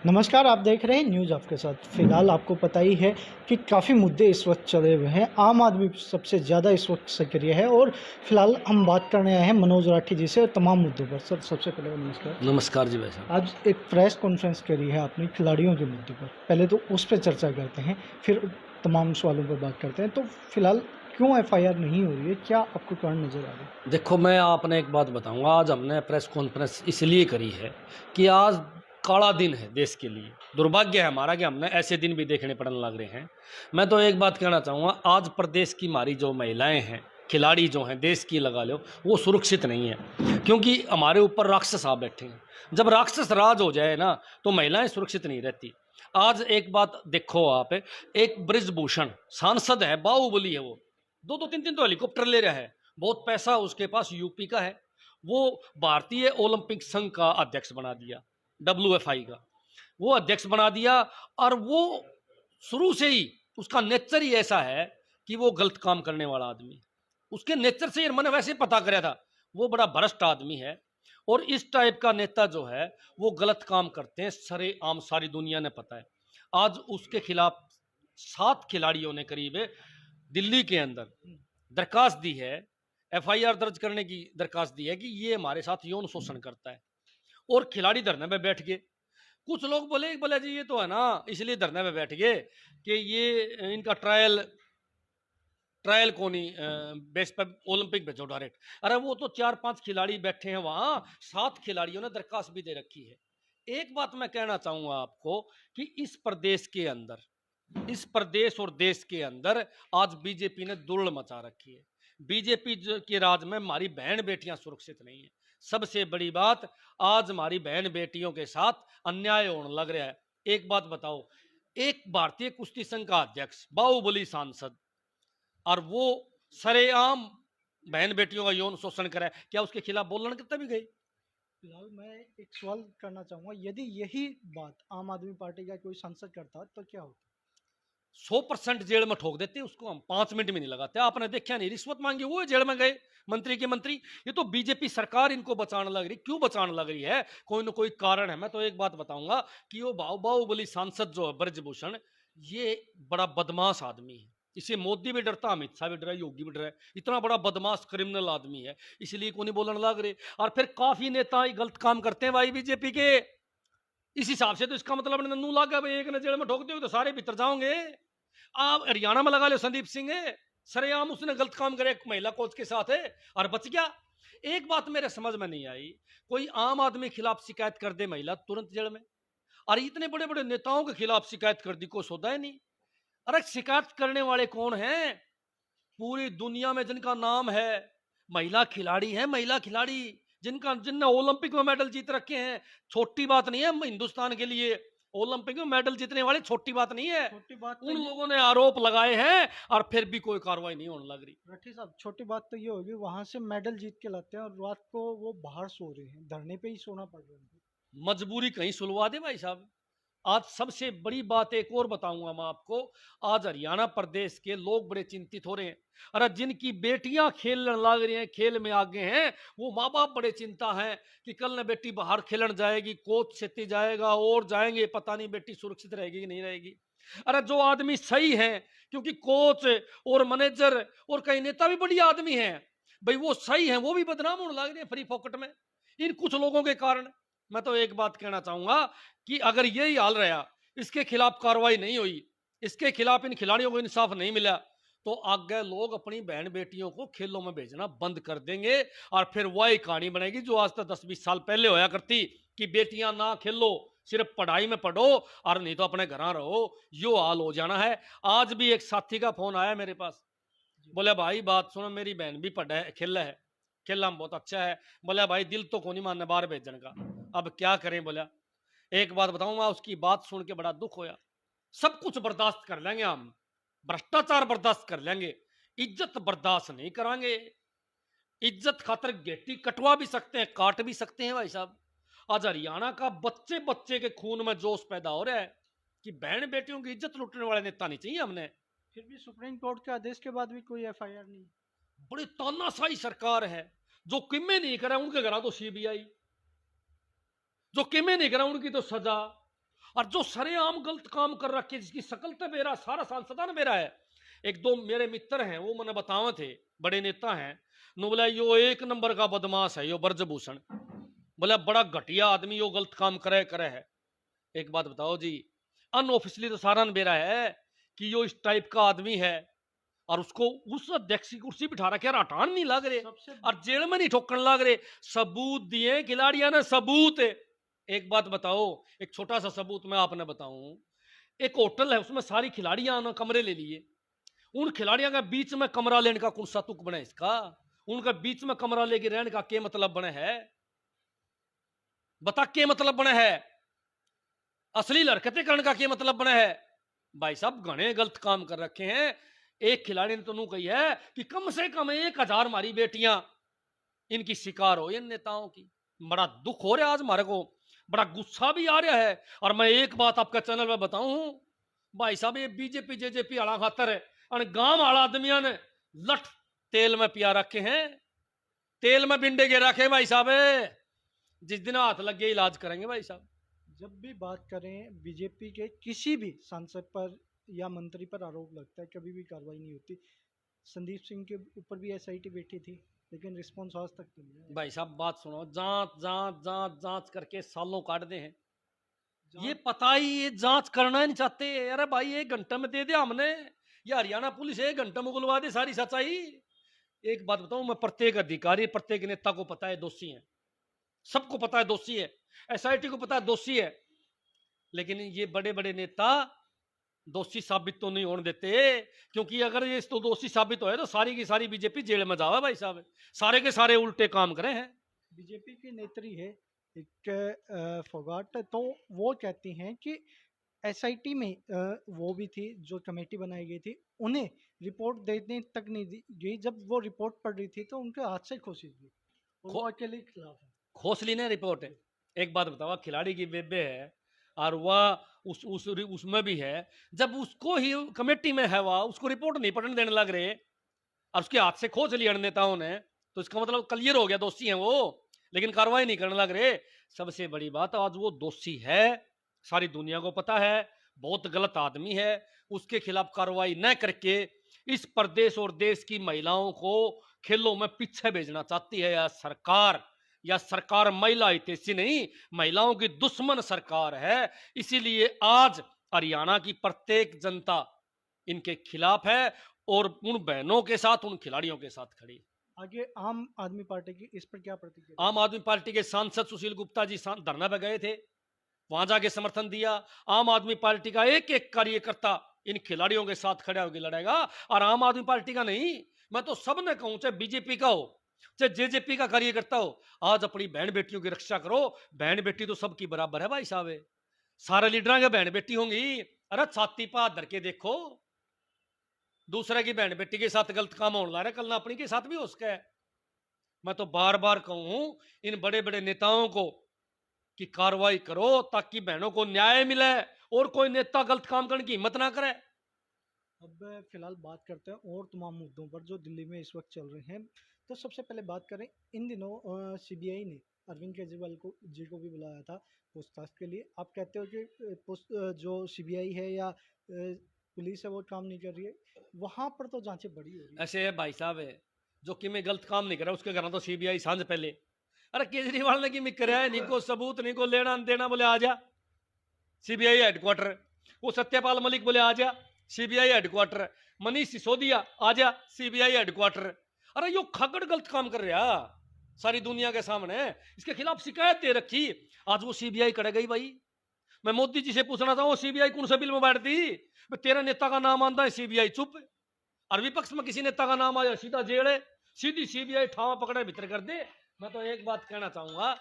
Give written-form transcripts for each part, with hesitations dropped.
नमस्कार, आप देख रहे हैं न्यूज़ आपके साथ। फिलहाल आपको पता ही है कि काफ़ी मुद्दे इस वक्त चले हुए हैं। आम आदमी सबसे ज़्यादा इस वक्त सक्रिय है और फिलहाल हम बात करने आए हैं मनोज राठी जी से और तमाम मुद्दों पर। सर, सबसे पहले नमस्कार। नमस्कार जी भाई साहब। आज एक प्रेस कॉन्फ्रेंस करी है आपने खिलाड़ियों के मुद्दे पर। पहले तो उस पर चर्चा करते हैं, फिर तमाम सवालों पर बात करते हैं। तो फिलहाल क्यों एफआईआर नहीं हो रही है? क्या आपको कारण नज़र आ रहा है? देखो, मैं आपने एक बात बताऊंगा। आज हमने प्रेस कॉन्फ्रेंस इसलिए करी है कि आज काला दिन है देश के लिए। दुर्भाग्य है हमारा कि हमने ऐसे दिन भी देखने पड़ने लग रहे हैं। मैं तो एक बात कहना चाहूँगा, आज प्रदेश की हमारी जो महिलाएं हैं, खिलाड़ी जो हैं देश की लगा लो, वो सुरक्षित नहीं है, क्योंकि हमारे ऊपर राक्षस आ बैठे हैं। जब राक्षस राज हो जाए ना, तो महिलाएं सुरक्षित नहीं रहती। आज एक बात देखो आप, एक ब्रिजभूषण सांसद है, बाहुबली है, वो दो दो तीन तीन तो हेलीकॉप्टर ले रहा है, बहुत पैसा उसके पास यूपी का है। वो भारतीय ओलंपिक संघ का अध्यक्ष बना दिया, WFI का वो अध्यक्ष बना दिया। और वो शुरू से ही उसका नेचर ही ऐसा है कि वो गलत काम करने वाला आदमी। उसके नेचर से मैंने वैसे पता कराया था, वो बड़ा भ्रष्ट आदमी है। और इस टाइप का नेता जो है वो गलत काम करते हैं, सरे आम सारी दुनिया ने पता है। आज उसके खिलाफ 7 खिलाड़ियों ने करीब दिल्ली के अंदर दरखास्त दी है, एफआईआर दर्ज करने की दरखास्त दी है कि ये हमारे साथ यौन शोषण करता है। और खिलाड़ी धरने पे बैठ गए। कुछ लोग बोले बोले जी ये तो है ना, इसलिए धरने पे बैठ गए कि ये इनका ट्रायल ट्रायल को नहीं बेस पर ओलंपिक भेजो डायरेक्ट। अरे वो तो 4-5 खिलाड़ी बैठे हैं वहां, 7 खिलाड़ियों ने दरखास्त भी दे रखी है। एक बात मैं कहना चाहूंगा आपको कि इस प्रदेश के अंदर, इस प्रदेश और देश के अंदर आज बीजेपी ने दुर्ड़ मचा रखी है। बीजेपी के राज में हमारी बहन बेटियां सुरक्षित नहीं है। सबसे बड़ी बात, आज हमारी बहन बेटियों के साथ अन्याय होने लग रहा है। एक बात बताओ, एक भारतीय कुश्ती संघ का अध्यक्ष, बाहुबली सांसद, और वो सरेआम बहन बेटियों का यौन शोषण करे, क्या उसके खिलाफ बोलने कितना भी गई? फिलहाल मैं एक सवाल करना चाहूँगा, यदि यही बात आम आदमी पार्टी का कोई सांसद करता तो क्या होता? 100% जेल में ठोक देते उसको, हम 5 मिनट में नहीं लगाते। आपने देखा नहीं, रिश्वत मांगी वो जेल में गए, मंत्री के मंत्री। ये तो बीजेपी सरकार इनको बचाने लग रही। क्यों बचाने लग रही है? कोई ना कोई कारण है। मैं तो एक बात बताऊंगा कि वो बाहुबली सांसद जो है ब्रजभूषण, ये बड़ा बदमाश आदमी है। इसे मोदी भी डरता, अमित शाह भी डरा, योगी भी डरा। इतना बड़ा बदमाश क्रिमिनल आदमी है, इसलिए को नहीं बोलने लग रहे। और फिर काफी नेता गलत काम करते हैं भाई बीजेपी के। इस हिसाब से तो इसका मतलब नन्नू लागा भाई, एक ने जेल में ठोक दिया तो सारे भीतर जाओगे। आप हरियाणा में लगा लो, संदीप सिंह है, सरेआम उसने गलत काम करे एक महिला कोच के साथ है और बच गया। एक बात मेरे समझ में नहीं आई, कोई आम आदमी खिलाफ शिकायत कर दे महिला तुरंत जेल में, और इतने बड़े बड़े नेताओं के खिलाफ शिकायत कर दी, कोई सौदा ही नहीं। अरे शिकायत करने वाले कौन हैं? पूरी दुनिया में जिनका नाम है, महिला खिलाड़ी है, महिला खिलाड़ी जिनका जिनने ओलंपिक में मेडल जीत रखे हैं। छोटी बात नहीं है हिंदुस्तान के लिए, ओलंपिक में मेडल जीतने वाले छोटी बात नहीं है। छोटी बात तो उन ये लोगों ने आरोप लगाए हैं और फिर भी कोई कार्रवाई नहीं होने लग रही। राठी साहब, छोटी बात तो ये होगी, वहां से मेडल जीत के लाते हैं और रात को वो बाहर सो रहे हैं, धरने पे ही सोना पड़ रहा है उनको। मजबूरी कहीं सुलवा दे भाई साहब। आज सबसे बड़ी बात एक और बताऊंगा मैं आपको, आज हरियाणा प्रदेश के लोग बड़े चिंतित हो रहे हैं। अरे जिनकी बेटियां खेलने लग रही हैं, खेल में आगे हैं, वो माँ बाप बड़े चिंता है कि कल न बेटी बाहर खेलने जाएगी, कोच सेती जाएगा और जाएंगे, पता नहीं बेटी सुरक्षित रहेगी कि नहीं रहेगी। अरे जो आदमी सही है, क्योंकि कोच और मैनेजर और कई नेता भी बड़ी आदमी हैं भाई, वो सही है, वो भी बदनाम होने लग रहे हैं फ्री पॉकेट में, इन कुछ लोगों के कारण। मैं तो एक बात कहना चाहूंगा कि अगर यही हाल रहा, इसके खिलाफ कार्रवाई नहीं हुई, इसके खिलाफ इन खिलाड़ियों को इंसाफ नहीं मिला, तो आगे लोग अपनी बहन बेटियों को खेलों में भेजना बंद कर देंगे। और फिर वही कहानी बनेगी जो आज तक 10-20 साल पहले होया करती कि बेटियां ना खेलो, सिर्फ पढ़ाई में पढ़ो और नहीं तो अपने घर रहो। यो हाल हो जाना है। आज भी एक साथी का फोन आया मेरे पास, बोले भाई बात सुनो, मेरी बहन भी पढ़ा है, खेला है, खेलना में बहुत अच्छा है। बोला भाई दिल तो को नहीं मानने बाहर भेजने का, अब क्या करें। बोला एक बात बताऊंगा, उसकी बात सुन के बड़ा दुख होया। सब कुछ बर्दाश्त कर लेंगे हम, भ्रष्टाचार बर्दाश्त कर लेंगे, इज्जत बर्दाश्त नहीं करांगे। इज्जत खातर गेटी कटवा भी सकते हैं, काट भी सकते हैं भाई साहब। आज हरियाणा का बच्चे बच्चे के खून में जोश पैदा हो रहा है कि बहन बेटियों की इज्जत लूटने वाले नेता नहीं चाहिए हमने। फिर भी सुप्रीम कोर्ट के आदेश के बाद भी कोई एफआईआर नहीं। बड़ी तानाशाही सरकार है। जो किमे नहीं करे उनके घर तो सीबीआई, जो किमे नहीं करे उनकी तो सजा। और जो सरेआम गलत काम कर रखे, जिसकी शकल तो मेरा सारा सांसदान मेरा है। एक दो मेरे मित्र हैं, वो मैंने बतावे थे, बड़े नेता हैं, नो बोला यो एक नंबर का बदमाश है, यो ब्रजभूषण, बोला बड़ा घटिया आदमी, यो गलत काम करे करे है। एक बात बताओ जी, अनऑफिशियली तो सारा मेरा है कि यो इस टाइप का आदमी है, और उसको उस अध्यक्ष की कुर्सी बिठा रखे, यार हटान नहीं लग रहे और जेल में नहीं ठोकने लग रहे। सबूत दिए खिलाड़ियों ने, सबूत। एक बात बताओ, एक छोटा सा सबूत मैं आपने बताऊं। एक होटल है, उसमें सारी खिलाड़ियां ने कमरे ले लिए। उन खिलाड़ियों के बीच में कमरा लेने का कौन सा तुक बने इसका? उनके बीच में कमरा लेके रहने का क्या मतलब बने है? बता क्या मतलब बने है? असली हरकतें करने का क्या मतलब बने है? भाई साहब घने गलत काम कर रखे हैं। एक खिलाड़ी ने तो नू कही है कि कम से कम 1000 हमारी बेटियां इनकी शिकार हो, इन नेताओं की। बड़ा दुख हो रहा है आज हमारे को, बड़ा गुस्सा भी आ रहा है। और मैं एक बात आपका चैनल में बताऊं भाई साहब, ये बीजेपी जेजेपी आला खातर है, और गांव वाला आदमियों ने लठ तेल में पिया रखे हैं, तेल में बिंडे के रखे भाई साहब। जिस दिन हाथ लग गए इलाज करेंगे भाई साहब। जब भी बात करें बीजेपी के किसी भी सांसद पर या मंत्री पर आरोप लगता है, कभी भी कार्रवाई नहीं होती। संदीप सिंह के ऊपर भी एसआईटी बैठी थी, लेकिन रिस्पॉन्स आज तक नहीं मिला। भाई साहब बात सुनो, जांच जांच जांच जांच करके सालों काट दे हैं। ये पता ही, ये जांच करना ही नहीं चाहते। अरे भाई 1 घंटे में दे दिया हमने, ये हरियाणा पुलिस 1 घंटे में उगलवा दे सारी सच्चाई। एक बात बताऊं मैं, प्रत्येक अधिकारी प्रत्येक नेता को पता है दोषी है, सबको पता है दोषी है, एसआईटी को पता है दोषी है, लेकिन ये बड़े बड़े नेता दोषी साबित तो नहीं होने देते। क्योंकि अगर ये तो दोषी साबित हो तो सारी की सारी बीजेपी जेल में जावे भाई साहब, सारे के सारे उल्टे काम करे हैं। बीजेपी की नेत्री है एक फोगाट, तो वो कहती हैं कि एसआईटी में वो भी थी, जो कमेटी बनाई गई थी, उन्हें रिपोर्ट देने तक नहीं दी गई। जब वो रिपोर्ट पढ़ रही थी तो उनके हाथ से खोसी गई, और वो अकेले के खिलाफ है। खोसली ने रिपोर्ट है। एक बात बताओ, खिलाड़ी की बेबे है और वह उसमें भी है, जब उसको ही कमेटी में है, वह उसको रिपोर्ट नहीं पढ़ने देने लग रहे और उसके हाथ से खोज लिया नेताओं ने, तो इसका मतलब क्लियर हो गया दोषी है वो, लेकिन कार्रवाई नहीं करने लग रहे। सबसे बड़ी बात, आज वो दोषी है, सारी दुनिया को पता है, बहुत गलत आदमी है। उसके खिलाफ कार्रवाई न करके इस प्रदेश और देश की महिलाओं को खेलों में पीछे भेजना चाहती है या सरकार महिला हितैषी नहीं, महिलाओं की दुश्मन सरकार है। इसीलिए आज हरियाणा की प्रत्येक जनता इनके खिलाफ है और उन बहनों के साथ, उन खिलाड़ियों के साथ खड़ी। आगे आम आदमी पार्टी की इस पर क्या प्रतिक्रिया? आम आदमी पार्टी के सांसद सुशील गुप्ता जी धरना पे गए थे, वहां जाके समर्थन दिया। आम आदमी पार्टी का एक एक कार्यकर्ता इन खिलाड़ियों के साथ खड़ा होकर लड़ेगा। और आम आदमी पार्टी का नहीं, मैं तो सब ने कहूं, चाहे बीजेपी का हो चाहे जेजेपी का कार्यकर्ता हो, आज अपनी बहन बेटियों की रक्षा करो। बहन बेटी तो सबकी बराबर है भाई साहब, सारे लीडर के बहन बेटी होंगी। अरे छाती पर हाथ धर के देखो, दूसरे की बहन बेटी के साथ गलत काम होने लगा, कल ना अपनी के साथ भी हो सके। मैं तो बार बार कहूं इन बड़े बड़े नेताओं को कि कार्रवाई करो ताकि बहनों को न्याय मिले और कोई नेता गलत काम करने की हिम्मत ना करे। अब फिलहाल बात करते हैं और तमाम मुद्दों पर जो दिल्ली में इस वक्त चल रहे हैं। तो सबसे पहले बात करें, इन दिनों सीबीआई ने अरविंद केजरीवाल जी को भी बुलाया था पूछताछ के लिए। आप कहते हो कि जो सीबीआई है या पुलिस है वो काम नहीं कर रही है, वहां पर तो जांचें बड़ी हो रही है। ऐसे है भाई साहब, है जो कि मैं गलत काम नहीं कर रहा उसके करना तो सीबीआई सांझ पहले। अरे केजरीवाल ने कि मैं कराया नहीं को सबूत नहीं को लेना देना, बोले आ जा सीबीआई हेडक्वार्टर। वो सत्यपाल मलिक बोले आ जा सीबीआई हेडक्वार्टर। मनीष सिसोदिया आ जा सीबीआई हेडक्वार्टर। अरे यो खगड़ गलत काम कर रहा सारी दुनिया के सामने, इसके खिलाफ शिकायत दे रखी, आज वो सीबीआई करे गई। भाई मैं मोदी जी से पूछना चाहूँ, सीबीआई कौन सा बिल में बैठती? तेरा नेता का नाम आता है सीबीआई चुप, और विपक्ष में किसी नेता का नाम आया सीधा जेल है, सीधी सीबीआई ठावा पकड़े भीतर कर दे। मैं तो एक बात कहना चाहूंगा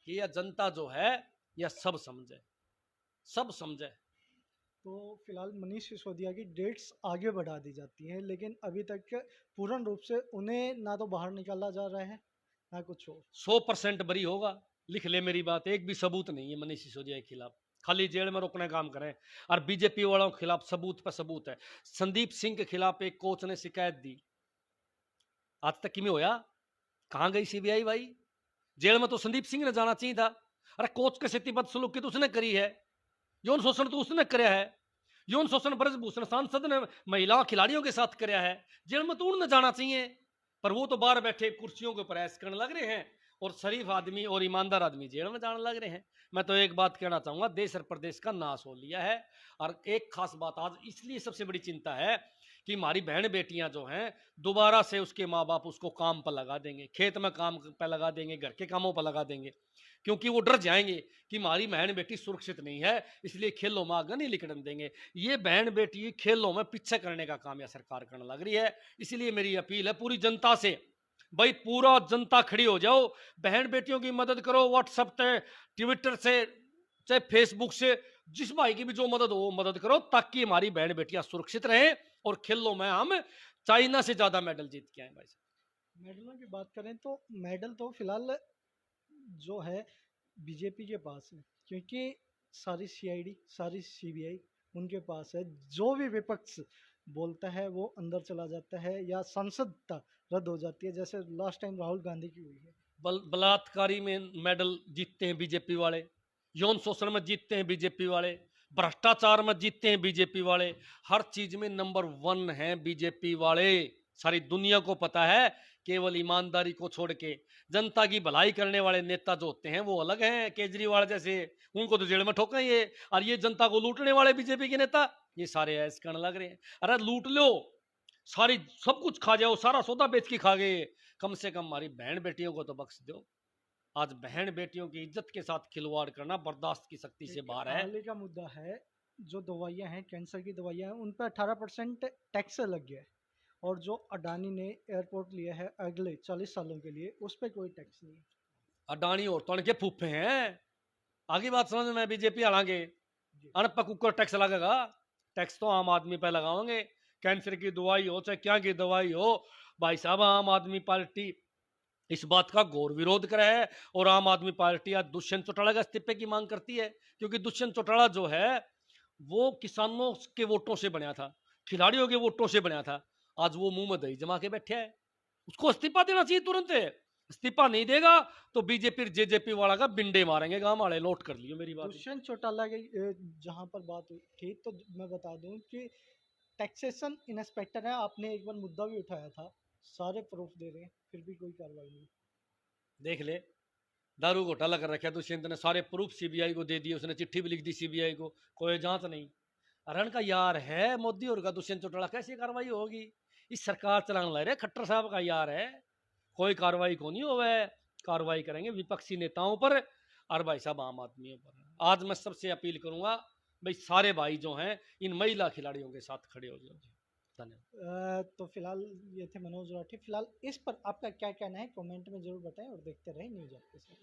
कि यह जनता जो है यह सब समझे, सब समझे। तो फिलहाल मनीष सिसोदिया की डेट्स आगे बढ़ा दी जाती हैं, लेकिन अभी तक पूर्ण रूप से उन्हें ना तो बाहर निकाला जा रहा है ना कुछ और। 100% बरी होगा, लिख ले मेरी बात, एक भी सबूत नहीं है मनीष सिसोदिया के खिलाफ, खाली जेल में रोकने काम करें। और बीजेपी वालों के खिलाफ सबूत पर सबूत है। संदीप सिंह के खिलाफ एक कोच ने शिकायत दी, आज तक कि में होया, कहां गई सीबीआई? भाई जेल में तो संदीप सिंह ने जाना चाहिए था। अरे कोच के साथ बदसलूकी तो उसने करी है, यौन शोषण तो उसने कराया है। यौन शोषण ब्रजभूषण सांसद ने महिला खिलाड़ियों के साथ कराया है। जेल में तो उड़ने जाना चाहिए, पर वो तो बाहर बैठे कुर्सियों के ऊपर ऐश करने लग रहे हैं, और शरीफ आदमी और ईमानदार आदमी जेल में जाने लग रहे हैं। मैं तो एक बात कहना चाहूंगा, देश और प्रदेश का नाश हो लिया है। और एक खास बात आज इसलिए सबसे बड़ी चिंता है कि हमारी बहन बेटियां जो हैं, दोबारा से उसके माँ बाप उसको काम पर लगा देंगे, खेत में काम पर लगा देंगे, घर के कामों पर लगा देंगे, क्योंकि वो डर जाएंगे कि हमारी बहन बेटी सुरक्षित नहीं है, इसलिए खेलों में आगे नहीं निकलने देंगे। ये बहन बेटी खेलों में पीछे करने का काम यह सरकार करने लग रही है। इसलिए मेरी अपील है पूरी जनता से, भाई पूरा जनता खड़ी हो जाओ, बहन बेटियों की मदद करो, व्हाट्सएप से, ट्विटर से, चाहे फेसबुक से, जिस भाई की भी जो मदद हो वो मदद करो, ताकि हमारी बहन बेटियां सुरक्षित रहें और खेलों में हम चाइना से ज्यादा मेडल जीत के आए। भाई साहब, मेडलों की बात करें तो मेडल तो फिलहाल जो है बीजेपी के पास है, क्योंकि सारी सीआईडी सारी सीबीआई उनके पास है। जो भी विपक्ष बोलता है वो अंदर चला जाता है या सांसदता रद्द हो जाती है, जैसे लास्ट टाइम राहुल गांधी की हुई है। बलात्कारी में मेडल जीतते हैं बीजेपी वाले, यौन शोषण में जीतते हैं बीजेपी वाले, भ्रष्टाचार में जीतते हैं बीजेपी वाले, हर चीज में नंबर 1 है बीजेपी वाले। सारी दुनिया को पता है, केवल ईमानदारी को छोड़ के जनता की भलाई करने वाले नेता जो होते हैं वो अलग हैं, केजरीवाल जैसे, उनको तो जेल में ठोकेंगे। और ये जनता को लूटने वाले बीजेपी के नेता, ये सारे ऐसे करने लग रहे हैं। अरे लूट लो, सारी सब कुछ खा जाओ, सारा सौदा बेच के खा गए, कम से कम हमारी बहन बेटियों को तो बख्श दो। आज बहन बेटियों की इज्जत के साथ खिलवाड़ करना बर्दाश्त की शक्ति से एक बाहर है। हाल ही का मुद्दा है, जो दवाइयाँ हैं कैंसर की दवाइयाँ हैं उन पर 18% टैक्स लग गया है, और जो अडानी ने एयरपोर्ट लिया है अगले 40 सालों के लिए उस पर कोई टैक्स नहीं है। अडानी और तो के फूफे हैं। आगे बात समझ में, बीजेपी हालांकि जी। अनपक कुकर टैक्स लगेगा, टैक्स तो आम आदमी पे लगाओगे। कैंसर की दवाई हो चाहे क्या की दवाई हो, भाई साहब आम आदमी पार्टी इस बात का घोर विरोध करा है। और आम आदमी पार्टी आज दुष्यंत चौटाला के इस्तीफे की मांग करती है, क्योंकि दुष्यंत चौटाला जो है वो किसानों के वोटों से बना था, खिलाड़ियों के वोटों से बना था। आज वो मुंह में दही जमा के बैठे है, उसको इस्तीफा देना चाहिए तुरंत। इस्तीफा नहीं देगा तो बीजेपी जेजेपी वाला का बिंडे मारेंगे गांव वाले, नोट कर लियो मेरी बात। दुष्यंत चौटाला की जहाँ पर बात हुई थी, तो मैं बता दूं कि टैक्सेशन इंस्पेक्टर है, आपने एक बार मुद्दा भी उठाया था, सारे प्रूफ दे रहे हैं फिर भी कोई कार्रवाई नहीं। देख ले, दारू घोटाला कर रखा दुष्यंत ने, सारे प्रूफ सीबीआई को दे दिए, उसने चिट्ठी भी लिख दी सीबीआई को, कोई जांच नहीं। अरण का यार है मोदी और का दुष्यंत चौटाला, कैसी कार्रवाई होगी? इस सरकार चलाने लग रहे, खट्टर साहब का यार है, कोई कार्रवाई को नहीं होवे। कार्रवाई करेंगे विपक्षी नेताओं पर और भाई साहब आम आदमियों पर। आज मैं सबसे अपील करूंगा, भाई सारे भाई जो हैं इन महिला खिलाड़ियों के साथ खड़े हो जाओ। धन्यवाद। तो फिलहाल ये थे मनोज राठी। फिलहाल इस पर आपका क्या कहना है कमेंट में जरूर बताएं, और देखते रहें न्यूज़ आपके साथ।